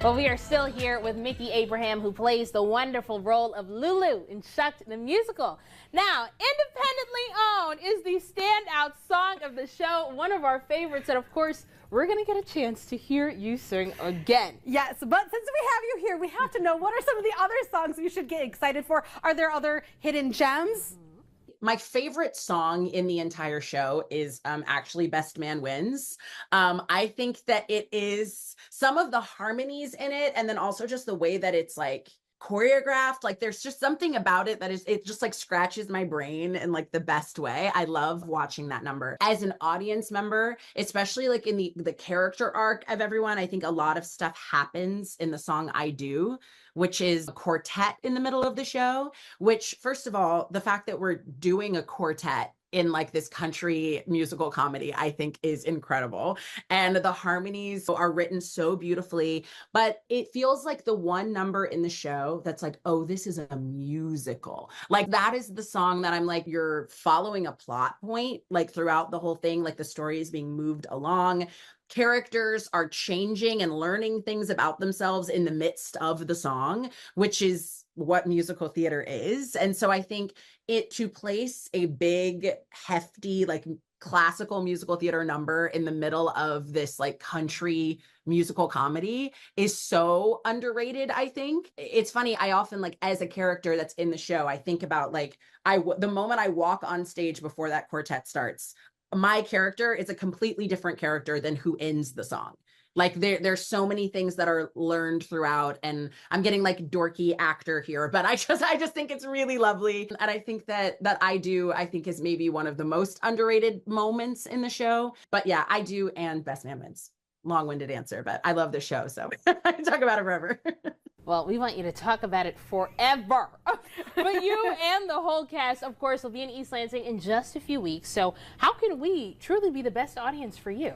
Well, we are still here with Miki Abraham, who plays the wonderful role of Lulu in Shucked, the musical. Now, independently owned is the standout song of the show, one of our favorites, and of course, we're going to get a chance to hear you sing again. Yes, but since we have you here, we have to know, what are some of the other songs we should get excited for? Are there other hidden gems? My favorite song in the entire show is actually Best Man Wins. I think that it is some of the harmonies in it, and then also just the way that it's like choreographed. Like there's just something about it that it just like scratches my brain in like the best way. I love watching that number. As an audience member, especially like in the character arc of everyone, I think a lot of stuff happens in the song I Do, which is a quartet in the middle of the show, which first of all, the fact that we're doing a quartet in like this country musical comedy, I think is incredible. And the harmonies are written so beautifully, but it feels like the one number in the show that's like, oh, this is a musical. Like that is the song that I'm like, you're following a plot point, like throughout the whole thing, like the story is being moved along. Characters are changing and learning things about themselves in the midst of the song, which is what musical theater is. And so I think to place a big, hefty, like classical musical theater number in the middle of this like country musical comedy is so underrated. I think it's funny. I often like as a character that's in the show, I think about like the moment I walk on stage before that quartet starts, my character is a completely different character than who ends the song. Like there's so many things that are learned throughout, and I'm getting like dorky actor here, but I just think it's really lovely. And I think that I think is maybe one of the most underrated moments in the show. But yeah, I Do and Best Man Wins. Long-winded answer, but I love the show, so I can talk about it forever. Well, we want you to talk about it forever. But you and the whole cast, of course, will be in East Lansing in just a few weeks. So how can we truly be the best audience for you?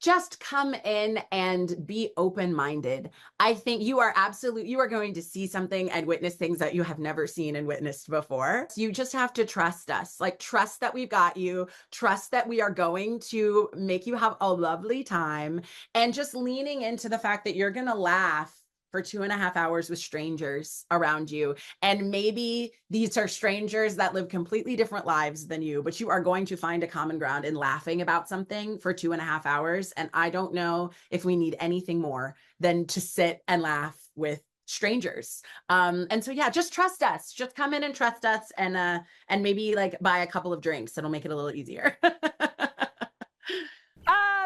Just come in and be open-minded. I think you are going to see something and witness things that you have never seen and witnessed before. So you just have to trust us, like trust that we've got you, trust that we are going to make you have a lovely time, and just leaning into the fact that you're going to laugh for 2.5 hours with strangers around you. And maybe these are strangers that live completely different lives than you, but you are going to find a common ground in laughing about something for 2.5 hours. And I don't know if we need anything more than to sit and laugh with strangers. And so, yeah, just trust us, just come in and trust us, and maybe like buy a couple of drinks. It'll make it a little easier.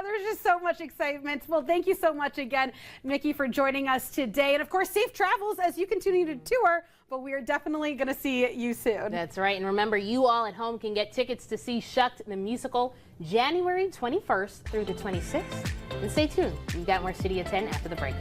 There's just so much excitement. Well, thank you so much again, Miki, for joining us today. And of course, safe travels as you continue to tour, but we are definitely going to see you soon. That's right. And remember, you all at home can get tickets to see Shucked, the musical, January 21st through the 26th. And stay tuned. We've got more City at 10 after the break.